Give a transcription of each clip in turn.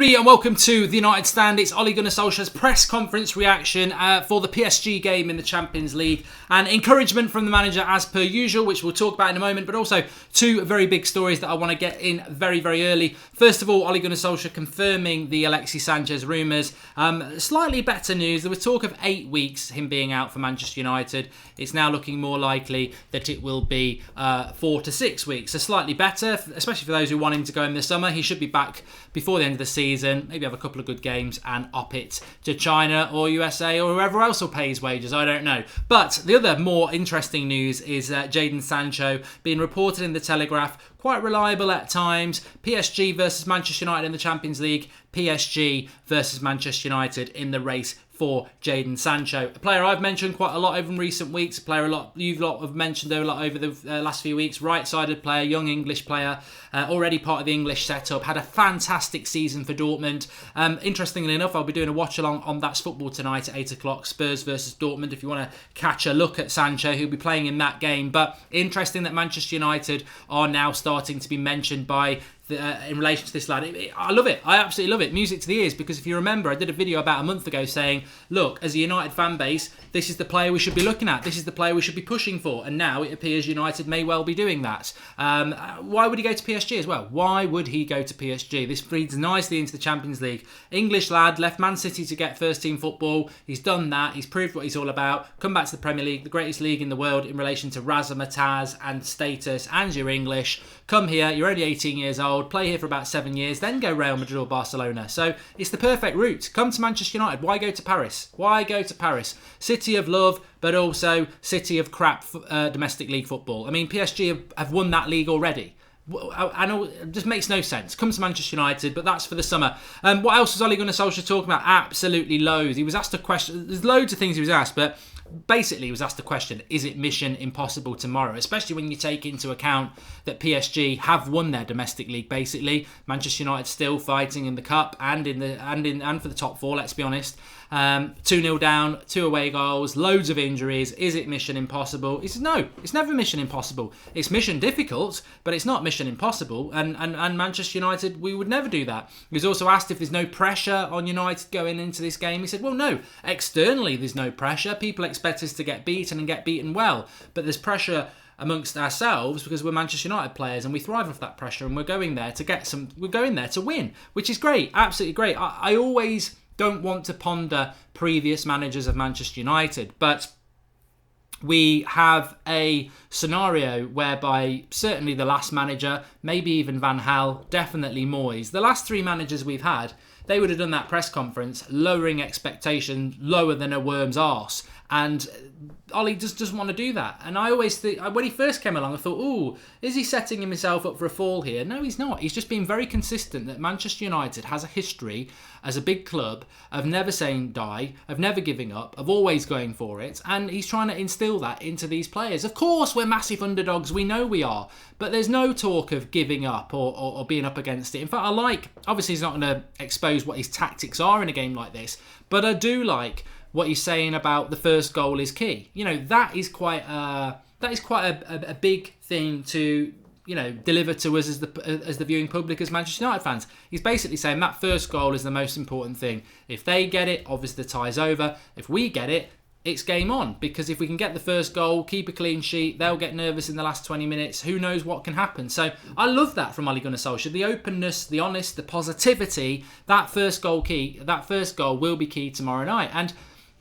And welcome to the United Stand. It's Ole Gunnar Solskjaer's press conference reaction for the PSG game in the Champions League, and encouragement from the manager as per usual, which we'll talk about in a moment, but also two very big stories that I want to get in very, very early. First of all, Ole Gunnar Solskjaer confirming the Alexis Sanchez rumours. Slightly better news. There was talk of 8 weeks, him being out for Manchester United. It's now looking more likely that it will be 4 to 6 weeks. So slightly better, especially for those who want him to go in the summer. He should be back before the end of the season, maybe have a couple of good games and op it to China or USA or whoever else will pay his wages, I don't know. But the other more interesting news is Jadon Sancho being reported in the Telegraph, quite reliable at times. PSG versus Manchester United in the Champions League, PSG versus Manchester United in the race for Jadon Sancho. A player I've mentioned quite a lot over in recent weeks, a player you've have mentioned a lot over the last few weeks, right-sided player, young English player, already part of the English setup, had a fantastic season for Dortmund. Interestingly enough, I'll be doing a watch-along on That's Football tonight at 8 o'clock, Spurs versus Dortmund, if you want to catch a look at Sancho, who'll be playing in that game. But interesting that Manchester United are now starting to be mentioned by in relation to this lad. I love it. I absolutely love it. Music to the ears, because if you remember, I did a video about a month ago saying, look, as a United fan base, this is the player we should be looking at. This is the player we should be pushing for. And now it appears United may well be doing that. Why would he go to PSG as well? Why would he go to PSG? This feeds nicely into the Champions League. English lad, left Man City to get first team football. He's done that. He's proved what he's all about. Come back to the Premier League, the greatest league in the world in relation to razzmatazz and status, and you're English. Come here, you're only 18 years old, play here for about 7 years, then go Real Madrid or Barcelona. So it's the perfect route. Come to Manchester United. Why go to Paris? Why go to Paris? City of love, but also city of crap domestic league football. I mean, PSG have won that league already. I know it just makes no sense. Come to Manchester United, but that's for the summer. What else was Ole Gunnar Solskjaer talking about? Absolutely loads. He was asked a question. There's loads of things he was asked, but basically he was asked the question, is it mission impossible tomorrow? Especially when you take into account that PSG have won their domestic league, basically. Manchester United still fighting in the cup and for the top four, let's be honest. 2-0 down, 2 away goals, loads of injuries. Is it mission impossible? He says, no, it's never mission impossible. It's mission difficult, but it's not mission impossible. And Manchester United, we would never do that. He was also asked if there's no pressure on United going into this game. He said, well, no, externally there's no pressure. People expect us to get beaten and get beaten well, but there's pressure amongst ourselves because we're Manchester United players and we thrive off that pressure, and we're going there to win, which is great, absolutely great. I always don't want to ponder previous managers of Manchester United, but we have a scenario whereby certainly the last manager, maybe even Van Gaal, definitely Moyes, the last 3 managers we've had, they would have done that press conference lowering expectations lower than a worm's arse. And Ollie just doesn't want to do that. And I always think, when he first came along, I thought, ooh, is he setting himself up for a fall here? No, he's not. He's just been very consistent that Manchester United has a history as a big club of never saying die, of never giving up, of always going for it. And he's trying to instill that into these players. Of course, we're massive underdogs. We know we are. But there's no talk of giving up or being up against it. In fact, obviously he's not going to expose what his tactics are in a game like this, but I do like what he's saying about the first goal is key. You know, that is quite a big thing to, you know, deliver to us as the viewing public, as Manchester United fans. He's basically saying that first goal is the most important thing. If they get it, obviously the tie's over. If we get it, it's game on, because if we can get the first goal, keep a clean sheet, they'll get nervous in the last 20 minutes. Who knows what can happen? So I love that from Ole Gunnar Solskjaer. The openness, the honest, the positivity. That first goal will be key tomorrow night. And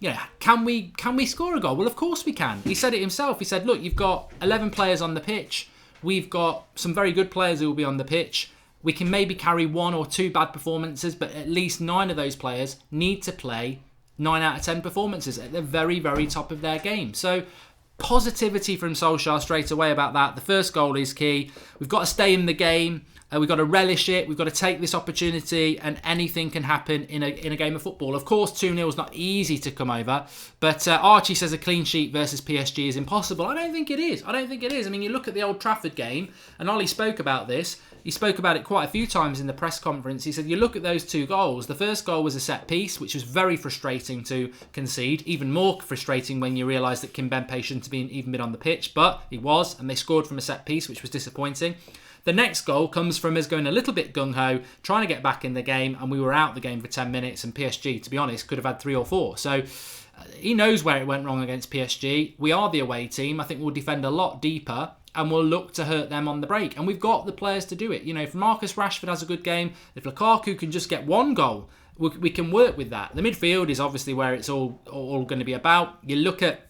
you know, can we score a goal? Well, of course we can. He said it himself. He said, look, you've got 11 players on the pitch. We've got some very good players who will be on the pitch. We can maybe carry 1 or 2 bad performances, but at least 9 of those players need to play 9 out of 10 performances at the very, very top of their game. So positivity from Solskjaer straight away about that. The first goal is key. We've got to stay in the game. We've got to relish it. We've got to take this opportunity, and anything can happen in a game of football. Of course, 2-0 is not easy to come over, but Archie says a clean sheet versus PSG is impossible. I don't think it is. I mean, you look at the Old Trafford game, and Ollie spoke about this. He spoke about it quite a few times in the press conference. He said, you look at those 2 goals. The first goal was a set piece, which was very frustrating to concede. Even more frustrating when you realise that Kimpembe shouldn't have even been on the pitch, but he was, and they scored from a set piece, which was disappointing. The next goal comes from us going a little bit gung-ho, trying to get back in the game, and we were out the game for 10 minutes, and PSG, to be honest, could have had 3 or 4. So he knows where it went wrong against PSG. We are the away team. I think we'll defend a lot deeper, and we'll look to hurt them on the break. And we've got the players to do it. You know, if Marcus Rashford has a good game, if Lukaku can just get 1 goal, we can work with that. The midfield is obviously where it's all going to be about. You look at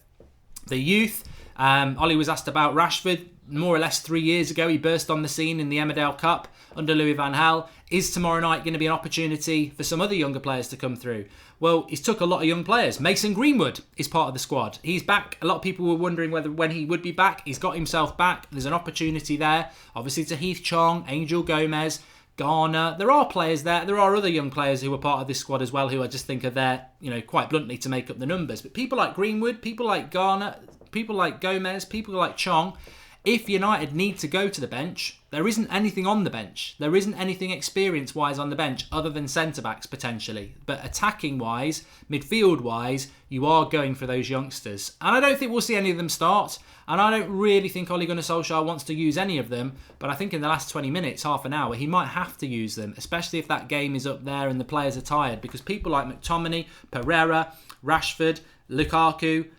the youth. Ollie was asked about Rashford. More or less 3 years ago, he burst on the scene in the Emmerdale Cup under Louis van Gaal. Is tomorrow night going to be an opportunity for some other younger players to come through? Well, he's took a lot of young players. Mason Greenwood is part of the squad. He's back. A lot of people were wondering when he would be back. He's got himself back. There's an opportunity there. Obviously to Heath Chong, Angel Gomez, Garner. There are players there. There are other young players who are part of this squad as well who I just think are there, you know, quite bluntly to make up the numbers. But people like Greenwood, people like Garner, people like Gomez, people like Chong, if United need to go to the bench, there isn't anything on the bench. There isn't anything experience-wise on the bench other than centre-backs potentially. But attacking-wise, midfield-wise, you are going for those youngsters. And I don't think we'll see any of them start. And I don't really think Ole Gunnar Solskjaer wants to use any of them. But I think in the last 20 minutes, half an hour, he might have to use them, especially if that game is up there and the players are tired. Because people like McTominay, Pereira, Rashford, Lukaku,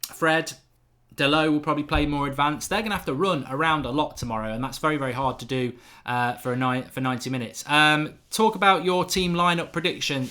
Fred, Delo will probably play more advanced. They're going to have to run around a lot tomorrow, and that's very, very hard to do for 90 minutes. Talk about your team lineup prediction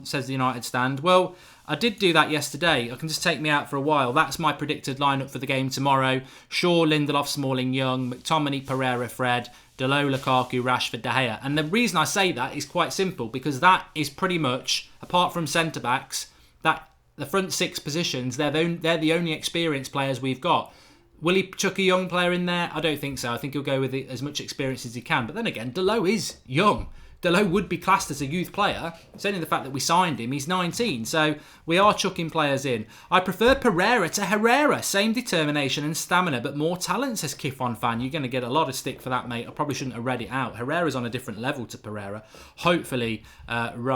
says the United Stand. Well, I did do that yesterday. I can just take me out for a while. That's my predicted lineup for the game tomorrow. Shaw, Lindelof, Smalling, Young, McTominay, Pereira, Fred, Delo, Lukaku, Rashford, De Gea. And the reason I say that is quite simple, because that is pretty much, apart from centre-backs, that the front 6 positions, they're the only experienced players we've got. Will he chuck a young player in there? I don't think so. I think he'll go with as much experience as he can. But then again, Delo is young. Delo would be classed as a youth player. It's only the fact that we signed him. He's 19, so we are chucking players in. I prefer Pereira to Herrera. Same determination and stamina, but more talent, says Kifon Fan. You're going to get a lot of stick for that, mate. I probably shouldn't have read it out. Herrera's on a different level to Pereira. Hopefully, Pereira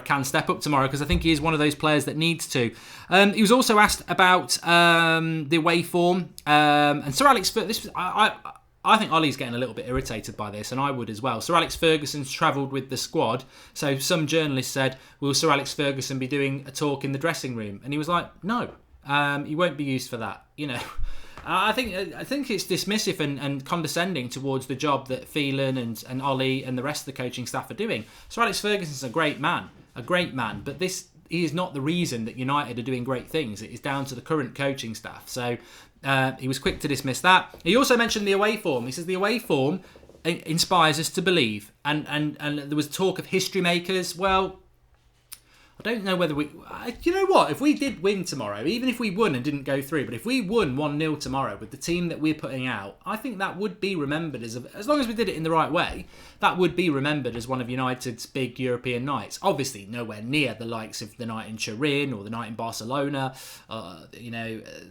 can step up tomorrow, because I think he is one of those players that needs to. He was also asked about the away form. And Sir Alex, I think Ollie's getting a little bit irritated by this, and I would as well. Sir Alex Ferguson's travelled with the squad, so some journalists said, will Sir Alex Ferguson be doing a talk in the dressing room? And he was like, no, he won't be used for that. You know, I think it's dismissive and condescending towards the job that Phelan and Ollie and the rest of the coaching staff are doing. Sir Alex Ferguson's a great man, but he is not the reason that United are doing great things. It is down to the current coaching staff. So he was quick to dismiss that. He also mentioned the away form. He says the away form inspires us to believe. And there was talk of history makers. Well, I don't know whether you know what? If we did win tomorrow, even if we won and didn't go through, but if we won 1-0 tomorrow with the team that we're putting out, I think that would be remembered as long as we did it in the right way, that would be remembered as one of United's big European nights. Obviously, nowhere near the likes of the night in Turin or the night in Barcelona,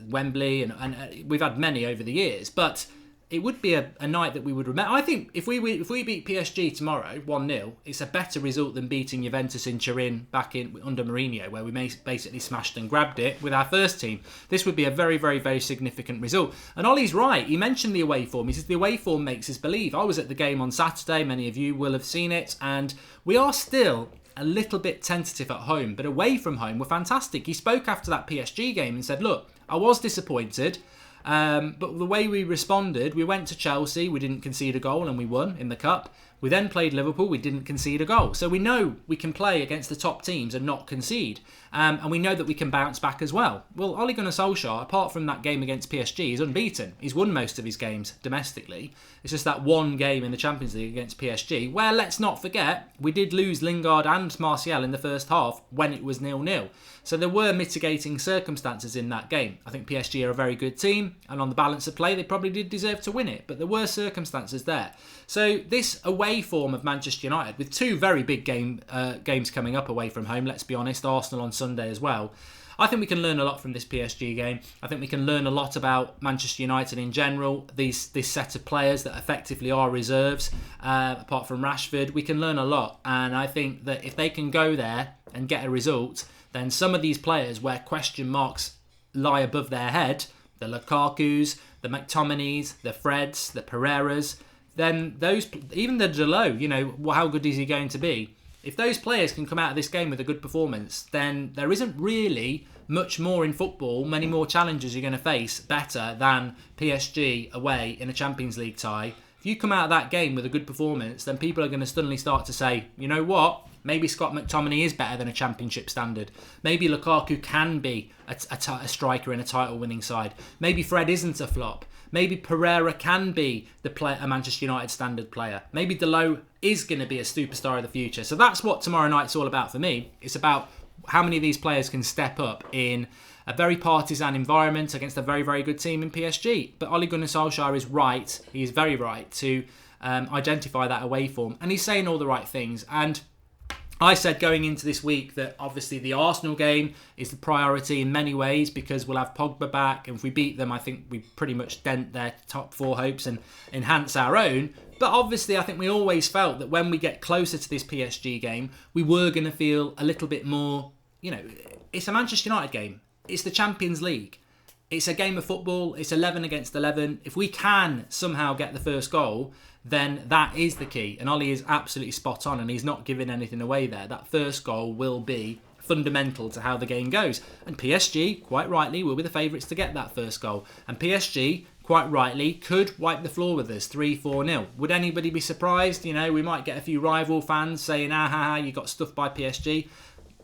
Wembley, and we've had many over the years, but it would be a night that we would remember. I think if we beat PSG tomorrow 1-0, it's a better result than beating Juventus in Turin back under Mourinho, where we basically smashed and grabbed it with our first team. This would be a very, very, very significant result. And Ollie's right. He mentioned the away form. He says the away form makes us believe. I was at the game on Saturday. Many of you will have seen it. And we are still a little bit tentative at home, but away from home, we're fantastic. He spoke after that PSG game and said, look, I was disappointed. But the way we responded, we went to Chelsea, we didn't concede a goal and we won in the Cup. We then played Liverpool, we didn't concede a goal. So we know we can play against the top teams and not concede. And we know that we can bounce back as well. Well, Ole Gunnar Solskjaer, apart from that game against PSG, is unbeaten. He's won most of his games domestically. It's just that one game in the Champions League against PSG, where, let's not forget, we did lose Lingard and Martial in the first half when it was 0-0. So there were mitigating circumstances in that game. I think PSG are a very good team, and on the balance of play, they probably did deserve to win it. But there were circumstances there. So this away form of Manchester United, with two very big games coming up away from home, let's be honest, Arsenal on Sunday as well, I think we can learn a lot from this PSG game. I think we can learn a lot about Manchester United in general, this set of players that effectively are reserves, apart from Rashford. We can learn a lot, and I think that if they can go there and get a result, then some of these players where question marks lie above their head the Lukakus, the McTominays, the Freds, the Pereiras, then those, even the Delo, how good is he going to be? If those players can come out of this game with a good performance, then there isn't really much more in football, many more challenges you're going to face better than PSG away in a Champions League tie. If you come out of that game with a good performance, then people are going to suddenly start to say, you know what? Maybe Scott McTominay is better than a championship standard. Maybe Lukaku can be a striker in a title-winning side. Maybe Fred isn't a flop. Maybe Pereira can be a Manchester United standard player. Maybe Delo is going to be a superstar of the future. So that's what tomorrow night's all about for me. It's about how many of these players can step up in a very partisan environment against a very, very good team in PSG. But Ole Gunnar Solskjaer is right. He is very right to identify that away form. And he's saying all the right things. And I said going into this week that obviously the Arsenal game is the priority in many ways because we'll have Pogba back. And if we beat them, I think we pretty much dent their top 4 hopes and enhance our own. But obviously, I think we always felt that when we get closer to this PSG game, we were going to feel a little bit more, it's a Manchester United game. It's the Champions League. It's a game of football. It's 11 against 11. If we can somehow get the first goal, then that is the key. And Ollie is absolutely spot on and he's not giving anything away there. That first goal will be fundamental to how the game goes. And PSG, quite rightly, will be the favourites to get that first goal. And PSG, quite rightly, could wipe the floor with us 3-4-0. Would anybody be surprised? We might get a few rival fans saying, you got stuffed by PSG.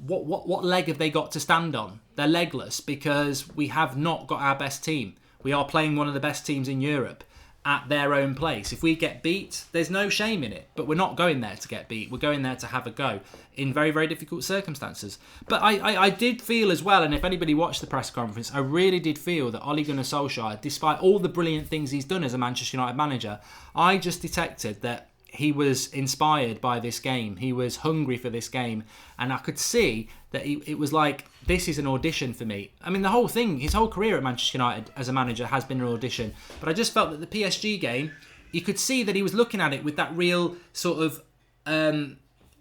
What leg have they got to stand on? They're legless because we have not got our best team. We are playing one of the best teams in Europe at their own place. If we get beat, there's no shame in it. But we're not going there to get beat. We're going there to have a go in very, very difficult circumstances. But I did feel as well, and if anybody watched the press conference, I really did feel that Ole Gunnar Solskjaer, despite all the brilliant things he's done as a Manchester United manager, I just detected that he was inspired by this game. He was hungry for this game. And I could see that it was like, this is an audition for me. I mean, the whole thing, his whole career at Manchester United as a manager has been an audition. But I just felt that the PSG game, you could see that he was looking at it with that real sort of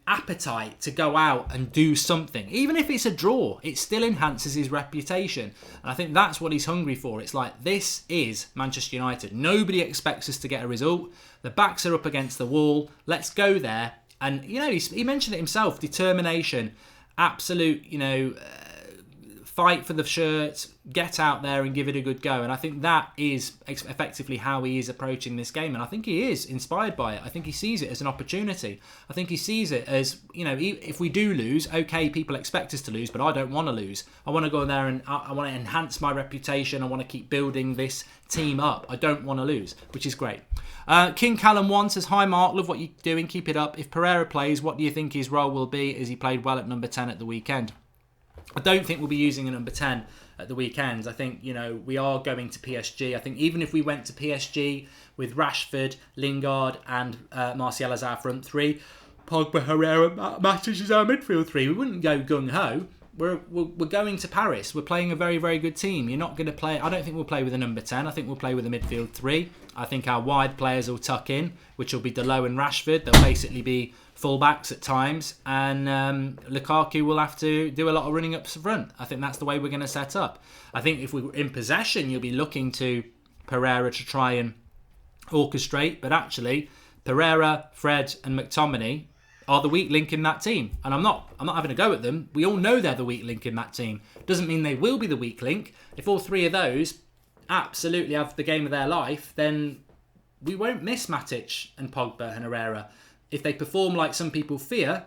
appetite to go out and do something. Even if it's a draw, it still enhances his reputation. And I think that's what he's hungry for. It's like, this is Manchester United. Nobody expects us to get a result. The backs are up against the wall. Let's go there. And, he mentioned it himself, determination, absolute, fight for the shirt, get out there and give it a good go. And I think that is effectively how he is approaching this game. And I think he is inspired by it. I think he sees it as an opportunity. I think he sees it as, if we do lose, okay, people expect us to lose, but I don't want to lose. I want to go in there and I want to enhance my reputation. I want to keep building this team up. I don't want to lose, which is great. King Callum 1 says, hi Mark, love what you're doing, keep it up. If Pereira plays, what do you think his role will be as he played well at number 10 at the weekend? I don't think we'll be using a number 10 at the weekend. I think, we are going to PSG. I think even if we went to PSG with Rashford, Lingard and Martial as our front three, Pogba, Herrera, Matic as our midfield three, we wouldn't go gung-ho. We're going to Paris. We're playing a very, very good team. You're not going to play... I don't think we'll play with a number 10. I think we'll play with a midfield three. I think our wide players will tuck in, which will be Delo and Rashford. They'll basically be full-backs at times. And Lukaku will have to do a lot of running up front. I think that's the way we're going to set up. I think if we're in possession, you'll be looking to Pereira to try and orchestrate. But actually, Pereira, Fred and McTominay are the weak link in that team. And I'm not having a go at them. We all know they're the weak link in that team. Doesn't mean they will be the weak link. If all three of those absolutely have the game of their life, then we won't miss Matic and Pogba and Herrera. If they perform like some people fear,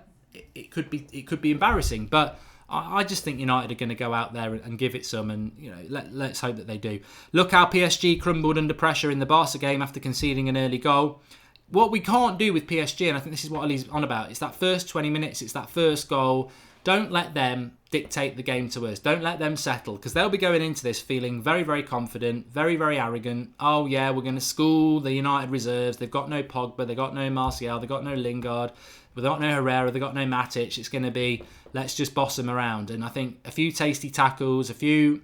it could be embarrassing. But I just think United are going to go out there and give it some, and let's hope that they do. Look how PSG crumbled under pressure in the Barca game after conceding an early goal. What we can't do with PSG, and I think this is what Ali's on about, it's that first 20 minutes, it's that first goal. Don't let them dictate the game to us. Don't let them settle, because they'll be going into this feeling very, very confident, very, very arrogant. Oh yeah, we're going to school the United reserves. They've got no Pogba, they've got no Martial, they've got no Lingard, they've got no Herrera, they've got no Matic. It's going to be, let's just boss them around. And I think a few tasty tackles, a few,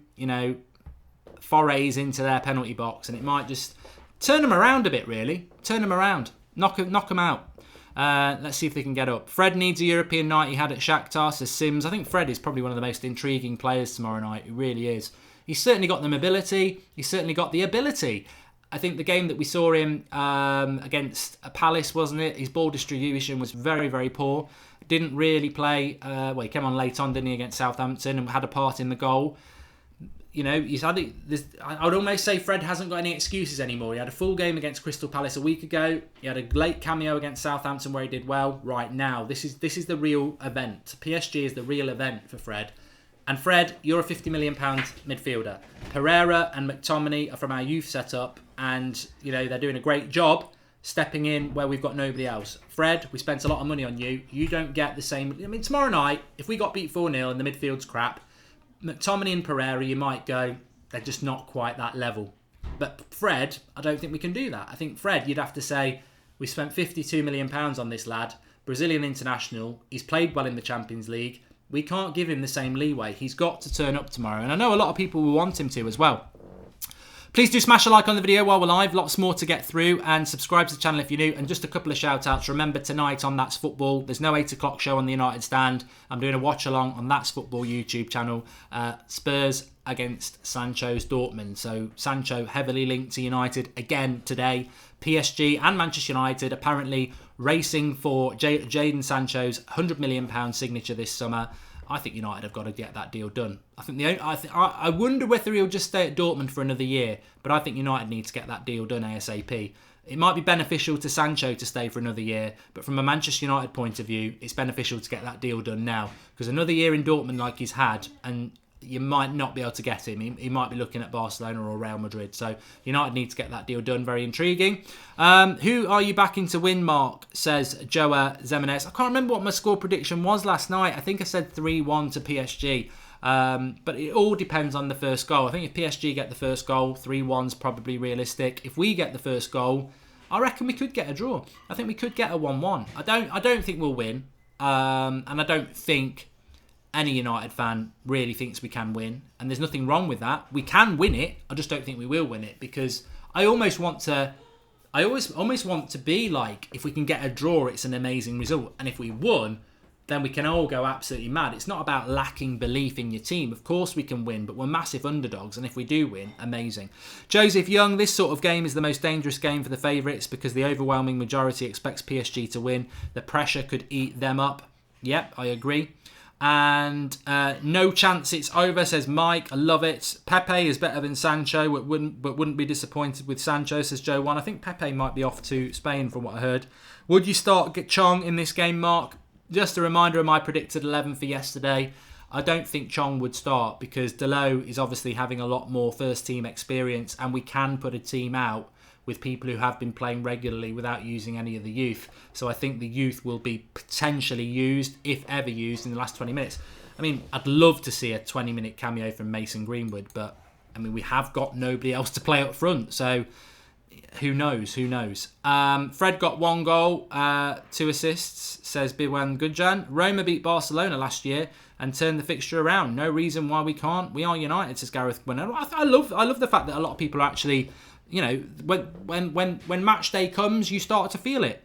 forays into their penalty box, and it might just turn them around a bit, really. Turn them around. Knock them out. Let's see if they can get up. Fred needs a European night he had at Shakhtar, says Sims. I think Fred is probably one of the most intriguing players tomorrow night. He really is. He's certainly got the mobility. He's certainly got the ability. I think the game that we saw him against Palace, wasn't it? His ball distribution was very, very poor. Didn't really play. He came on late on, didn't he, against Southampton, and had a part in the goal. You know, I would almost say Fred hasn't got any excuses anymore. He had a full game against Crystal Palace a week ago. He had a late cameo against Southampton where he did well. Right now, this is the real event. PSG is the real event for Fred. And Fred, you're a £50 million midfielder. Pereira and McTominay are from our youth setup, and you know they're doing a great job stepping in where we've got nobody else. Fred, we spent a lot of money on you. You don't get the same. I mean, tomorrow night, if we got beat 4-0 and the midfield's crap, McTominay and Pereira, you might go, they're just not quite that level. But Fred, I don't think we can do that. I think Fred, you'd have to say, we spent £52 million on this lad, Brazilian international, he's played well in the Champions League. We can't give him the same leeway. He's got to turn up tomorrow. And I know a lot of people will want him to as well. Please do smash a like on the video while we're live. Lots more to get through. And subscribe to the channel if you're new. And just a couple of shout outs. Remember, tonight on That's Football, there's no 8 o'clock show on the United Stand. I'm doing a watch along on That's Football YouTube channel. Spurs against Sancho's Dortmund. So Sancho heavily linked to United again today. PSG and Manchester United apparently racing for Jadon Sancho's £100 million signature this summer. I think United have got to get that deal done. I wonder whether he'll just stay at Dortmund for another year, but I think United need to get that deal done ASAP. It might be beneficial to Sancho to stay for another year, but from a Manchester United point of view, it's beneficial to get that deal done now, because another year in Dortmund like he's had, and you might not be able to get him. He might be looking at Barcelona or Real Madrid. So United need to get that deal done. Very intriguing. Who are you backing to win, Mark? Says Joa Zemenes. I can't remember what my score prediction was last night. I think I said 3-1 to PSG. But it all depends on the first goal. I think if PSG get the first goal, 3-1's probably realistic. If we get the first goal, I reckon we could get a draw. I think we could get a 1-1. I don't think we'll win. And I don't think any United fan really thinks we can win, and there's nothing wrong with that. We can win it. I just don't think we will win it, because I always want to be like, if we can get a draw, it's an amazing result, and if we won, then we can all go absolutely mad. It's not about lacking belief in your team. Of course we can win, but we're massive underdogs, and if we do win, amazing. Joseph Young, this sort of game is the most dangerous game for the favourites because the overwhelming majority expects PSG to win. The pressure could eat them up. Yep, I agree. And no chance it's over, says Mike. I love it. Pepe is better than Sancho, but wouldn't be disappointed with Sancho, says Joe 1. I think Pepe might be off to Spain from what I heard. Would you start Chong in this game, Mark? Just a reminder of my predicted 11 for yesterday. I don't think Chong would start because Dalot is obviously having a lot more first team experience, and we can put a team out with people who have been playing regularly without using any of the youth. So I think the youth will be potentially used, if ever used, in the last 20 minutes. I mean, I'd love to see a 20-minute cameo from Mason Greenwood, but I mean, we have got nobody else to play up front, so who knows? Fred got 1 goal, 2 assists, says Biwan Gudjan. Roma beat Barcelona last year and turned the fixture around. No reason why we can't. We are United, says Gareth Gwynner. I love the fact that a lot of people are actually, you know, when match day comes, you start to feel it.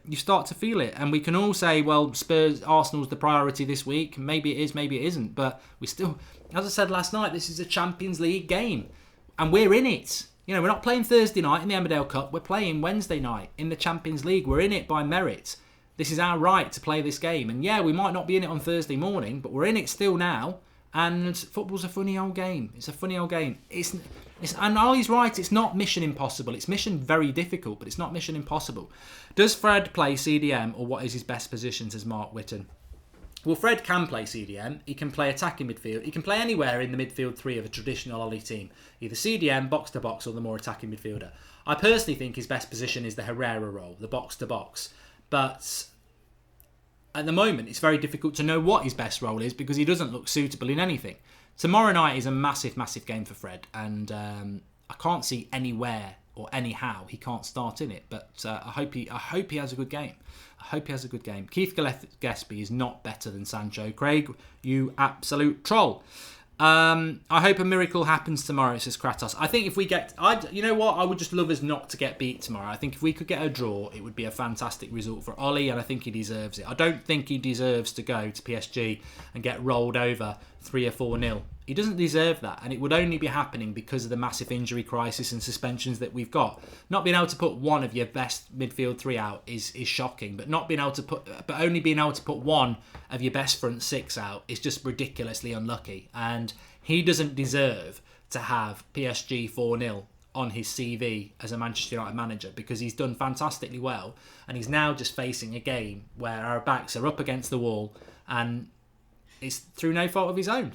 And we can all say, well, Spurs, Arsenal's the priority this week. Maybe it is, maybe it isn't. But we still, as I said last night, this is a Champions League game. And we're in it. You know, we're not playing Thursday night in the Emmerdale Cup. We're playing Wednesday night in the Champions League. We're in it by merit. This is our right to play this game. And yeah, we might not be in it on Thursday morning, but we're in it still now. And football's a funny old game. It's a funny old game. And Ollie's right, it's not mission impossible. It's mission very difficult, but it's not mission impossible. Does Fred play CDM, or what is his best position, says Mark Witten? Well, Fred can play CDM. He can play attacking midfield. He can play anywhere in the midfield 3 of a traditional Ollie team. Either CDM, box-to-box, or the more attacking midfielder. I personally think his best position is the Herrera role, the box-to-box. But at the moment, it's very difficult to know what his best role is because he doesn't look suitable in anything. Tomorrow night is a massive, massive game for Fred, and I can't see anywhere or anyhow he can't start in it. But I hope he has a good game. Keith Gillespie is not better than Sancho. Craig, you absolute troll. I hope a miracle happens tomorrow, says Kratos. I think if we get, you know what, I would just love us not to get beat tomorrow. I think if we could get a draw, it would be a fantastic result for Ollie, and I think he deserves it. I don't think he deserves to go to PSG and get rolled over 3 or 4-0. He doesn't deserve that, and it would only be happening because of the massive injury crisis and suspensions that we've got. Not being able to put one of your best midfield 3 out is shocking, but only being able to put one of your best front 6 out is just ridiculously unlucky. And he doesn't deserve to have PSG 4-0 on his CV as a Manchester United manager, because he's done fantastically well, and he's now just facing a game where our backs are up against the wall, and it's through no fault of his own.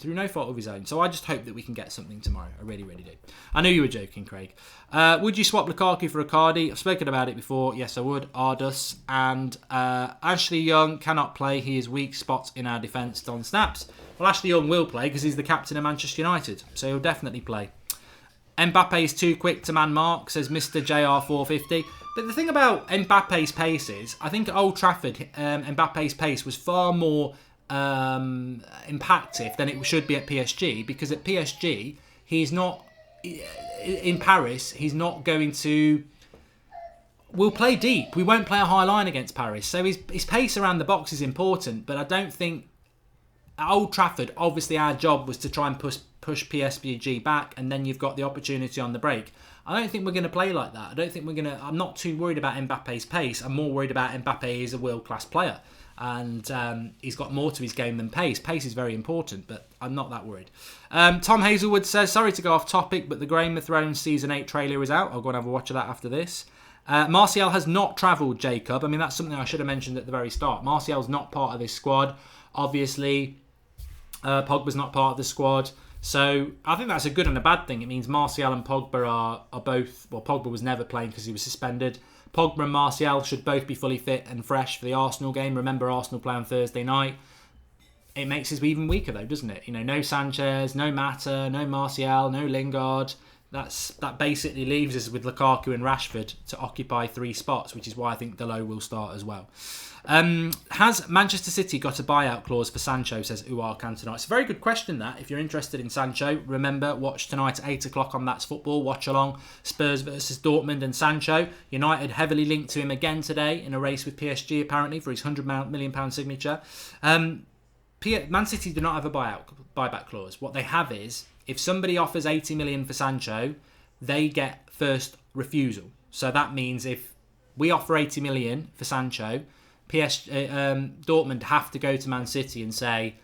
So I just hope that we can get something tomorrow. I really, really do. I know you were joking, Craig. Would you swap Lukaku for Icardi? I've spoken about it before. Yes, I would. Ardus. And Ashley Young cannot play. He is weak spots in our defence. Don Snaps. Well, Ashley Young will play because he's the captain of Manchester United. So he'll definitely play. Mbappe is too quick to man mark, says Mr. JR450. But the thing about Mbappe's pace is, I think at Old Trafford, Mbappe's pace was far more impactful than it should be at PSG, because at PSG he's not in Paris. He's not going to. We'll play deep. We won't play a high line against Paris. So his pace around the box is important, but I don't think at Old Trafford. Obviously, our job was to try and push PSG back, and then you've got the opportunity on the break. I don't think we're going to play like that. I'm not too worried about Mbappe's pace. I'm more worried about Mbappe as a world-class player. And he's got more to his game than pace. Pace is very important, but I'm not that worried. Tom Hazelwood says, sorry to go off topic, but the Game of Thrones Season 8 trailer is out. I'll go and have a watch of that after this. Martial has not travelled, Jacob. I mean, that's something I should have mentioned at the very start. Martial's not part of this squad. Obviously, Pogba's not part of the squad. So I think that's a good and a bad thing. It means Martial and Pogba are both... Well, Pogba was never playing because he was suspended. Pogba and Martial should both be fully fit and fresh for the Arsenal game. Remember, Arsenal play on Thursday night. It makes us even weaker, though, doesn't it? You know, no Sanchez, no Mata, no Martial, no Lingard. That basically leaves us with Lukaku and Rashford to occupy 3 spots, which is why I think Delo will start as well. Has Manchester City got a buyout clause for Sancho, says Uar Cantona? It's a very good question, that. If you're interested in Sancho, remember, watch tonight at 8 o'clock on That's Football. Watch along Spurs versus Dortmund and Sancho. United heavily linked to him again today in a race with PSG, apparently, for his £100 million signature. Man City do not have a buyback clause. What they have is, if somebody offers 80 million for Sancho, they get first refusal. So that means if we offer 80 million for Sancho, Dortmund have to go to Man City and say,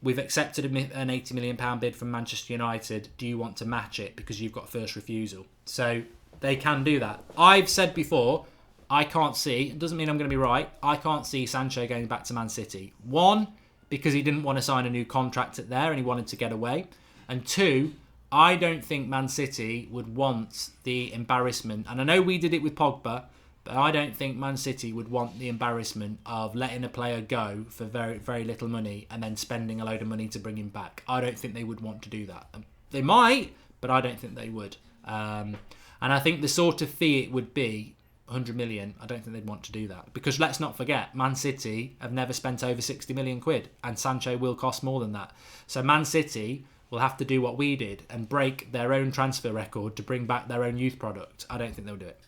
we've accepted an £80 million bid from Manchester United. Do you want to match it? Because you've got first refusal. So they can do that. I've said before, I can't see, it doesn't mean I'm going to be right, I can't see Sancho going back to Man City. 1, because he didn't want to sign a new contract at there and he wanted to get away. And 2, I don't think Man City would want the embarrassment. And I know we did it with Pogba, but I don't think Man City would want the embarrassment of letting a player go for very, very little money and then spending a load of money to bring him back. I don't think they would want to do that. They might, but I don't think they would. And I think the sort of fee it would be, 100 million, I don't think they'd want to do that. Because let's not forget, Man City have never spent over 60 million quid, and Sancho will cost more than that. So Man City will have to do what we did and break their own transfer record to bring back their own youth product. I don't think they'll do it.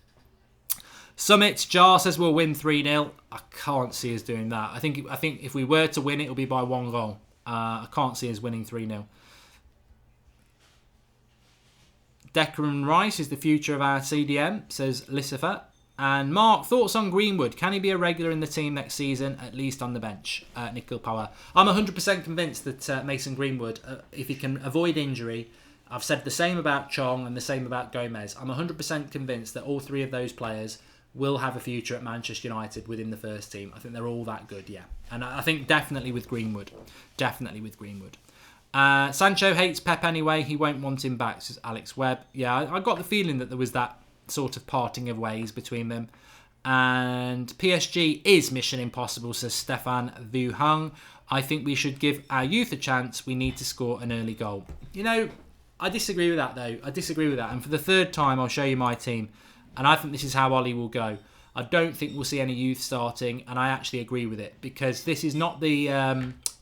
Summit Jar says we'll win 3-0. I can't see us doing that. I think if we were to win, it'll be by 1 goal. I can't see us winning 3-0. Declan Rice is the future of our CDM, says Lucifer. And Mark, thoughts on Greenwood? Can he be a regular in the team next season, at least on the bench? Nickel Power. I'm 100% convinced that Mason Greenwood, if he can avoid injury, I've said the same about Chong and the same about Gomez. I'm 100% convinced that all 3 of those players will have a future at Manchester United within the first team. I think they're all that good, yeah. And I think definitely with Greenwood. Sancho hates Pep anyway. He won't want him back, says Alex Webb. Yeah, I got the feeling that there was that sort of parting of ways between them. And PSG is mission impossible, says Stefan Vu Hung. I think we should give our youth a chance. We need to score an early goal. You know, I disagree with that, though. And for the 3rd time, I'll show you my team. And I think this is how Ollie will go. I don't think we'll see any youth starting, and I actually agree with it, because this is not the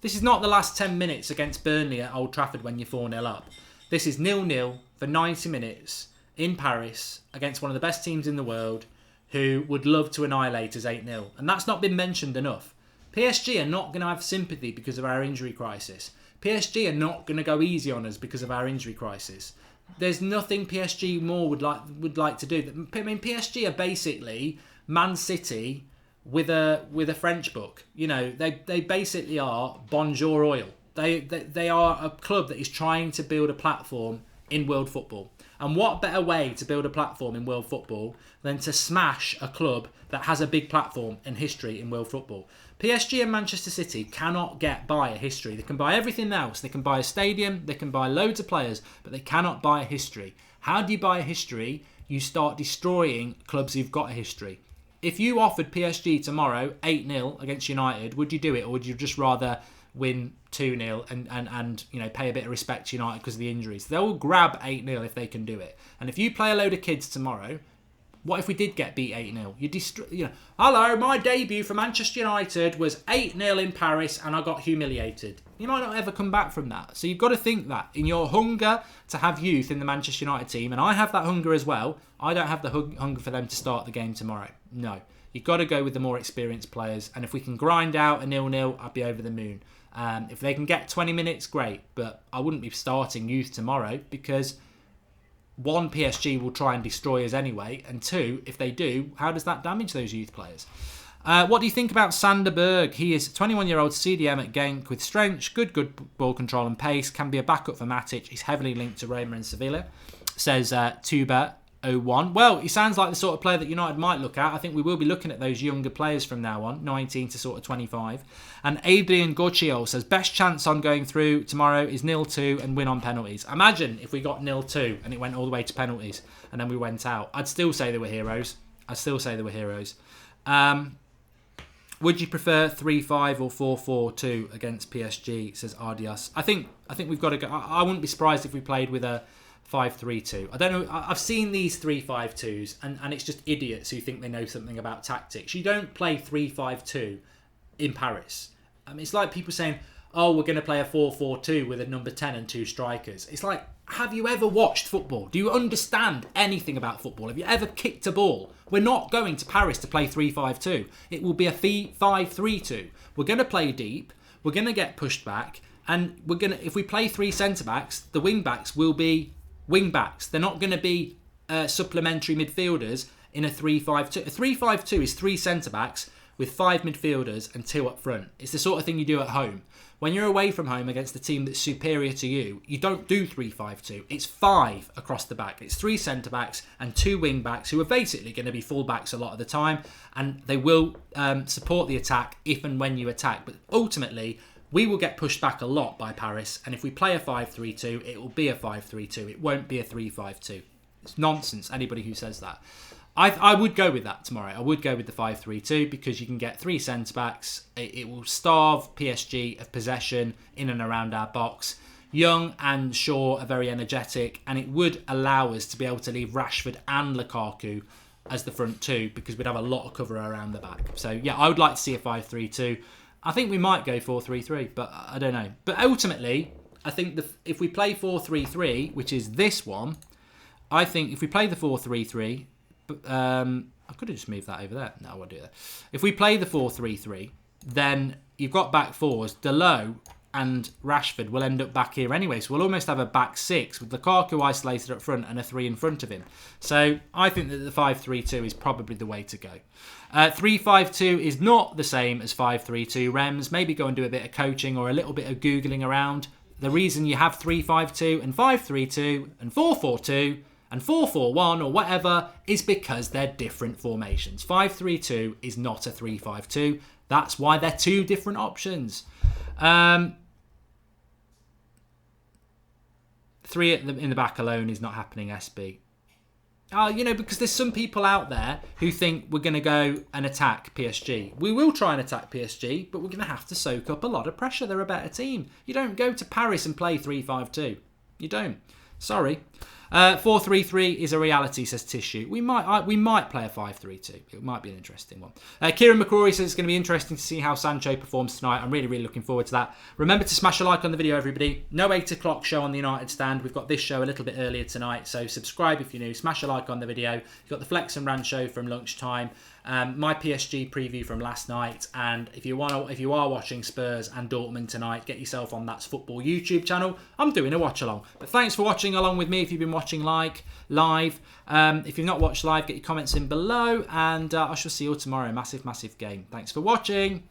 last 10 minutes against Burnley at Old Trafford when you're 4-0 up. This is 0-0 for 90 minutes in Paris against one of the best teams in the world, who would love to annihilate us 8-0. And that's not been mentioned enough. PSG are not going to have sympathy because of our injury crisis. PSG are not going to go easy on us because of our injury crisis. There's nothing PSG more would like to do. I mean, PSG are basically Man City with a French book. You know, they basically are Bonjour Oil. They are a club that is trying to build a platform in world football. And what better way to build a platform in world football than to smash a club that has a big platform and history in world football? PSG and Manchester City cannot get by a history. They can buy everything else. They can buy a stadium, they can buy loads of players, but they cannot buy a history. How do you buy a history? You start destroying clubs who've got a history. If you offered PSG tomorrow 8-0 against United, would you do it, or would you just rather win 2-0 and you know, pay a bit of respect to United because of the injuries? They'll grab 8-0 if they can do it. And if you play a load of kids tomorrow, what if we did get beat 8-0? You know, hello, my debut for Manchester United was 8-0 in Paris and I got humiliated. You might not ever come back from that. So you've got to think that in your hunger to have youth in the Manchester United team, and I have that hunger as well, I don't have the hunger for them to start the game tomorrow. No. You've got to go with the more experienced players. And if we can grind out a 0-0, I'd be over the moon. If they can get 20 minutes, great. But I wouldn't be starting youth tomorrow because, one, PSG will try and destroy us anyway. And two, if they do, how does that damage those youth players? What do you think about Sander Berg? He is a 21-year-old CDM at Genk with strength, good ball control and pace. Can be a backup for Matic. He's heavily linked to Roma and Sevilla, says Tuba01. Well, he sounds like the sort of player that United might look at. I think we will be looking at those younger players from now on, 19 to sort of 25. And Adrian Gorchio says, best chance on going through tomorrow is 0-2 and win on penalties. Imagine if we got 0-2 and it went all the way to penalties and then we went out. I'd still say they were heroes. Would you prefer 3-5 or 4-4-2 against PSG, says Ardias. I think we've got to go. I wouldn't be surprised if we played with a 5-3-2. I don't know. I've seen these 3-5-2s and it's just idiots who think they know something about tactics. You don't play 3-5-2 in Paris. I mean, it's like people saying, oh, we're going to play a 4-4-2 with a number 10 and 2 strikers. It's like, have you ever watched football? Do you understand anything about football? Have you ever kicked a ball? We're not going to Paris to play 3-5-2. It will be a 5-3-2. We're going to play deep. We're going to get pushed back. And if we play 3 centre-backs, the wing-backs will be wing-backs. They're not going to be supplementary midfielders in a 3-5-2. A 3-5-2 is 3 centre-backs with 5 midfielders and 2 up front. It's the sort of thing you do at home. When you're away from home against a team that's superior to you, you don't do 3-5-2. It's 5 across the back. It's 3 centre-backs and 2 wing-backs who are basically going to be full-backs a lot of the time, and they will support the attack if and when you attack. But ultimately, we will get pushed back a lot by Paris, and if we play a 5-3-2, it will be a 5-3-2. It won't be a 3-5-2. It's nonsense, anybody who says that. I would go with that tomorrow. I would go with the 5-3-2 because you can get 3 centre-backs. It will starve PSG of possession in and around our box. Young and Shaw are very energetic, and it would allow us to be able to leave Rashford and Lukaku as the front two because we'd have a lot of cover around the back. So, yeah, I would like to see a 5-3-2. I think we might go 4-3-3, but I don't know. But ultimately, I think if we play 4-3-3, which is this one, I think if we play the 4-3-3... I could have just moved that over there. No, I won't do that. If we play the 4-3-3, then you've got back fours. Dalot and Rashford will end up back here anyway. So we'll almost have a back 6 with Lukaku isolated up front and a 3 in front of him. So I think that the 5-3-2 is probably the way to go. 3-5-2 is not the same as 5-3-2. Rems, maybe go and do a bit of coaching or a little bit of Googling around. The reason you have 3-5-2 and 5-3-2 and 4-4-2 and 4-4-1 or whatever is because they're different formations. 5-3-2 is not a 3-5-2. That's why they're 2 different options. 3 in the back alone is not happening, SB. Because there's some people out there who think we're going to go and attack PSG. We will try and attack PSG, but we're going to have to soak up a lot of pressure. They're a better team. You don't go to Paris and play 3-5-2. You don't. Sorry. 4-3-3 is a reality, says Tissue. We might play a 5-3-2. It might be an interesting one. Kieran McCrory says it's going to be interesting to see how Sancho performs tonight. I'm really, really looking forward to that. Remember to smash a like on the video, everybody. No 8 o'clock show on the United Stand. We've got this show a little bit earlier tonight, so subscribe if you're new. Smash a like on the video. You've got the Flex and Rand show from lunchtime. My PSG preview from last night, and if you are watching Spurs and Dortmund tonight, get yourself on That's Football YouTube channel. I'm doing a watch along. But thanks for watching along with me. If you've been watching live, if you've not watched live, get your comments in below, and I shall see you all tomorrow. Massive game. Thanks for watching.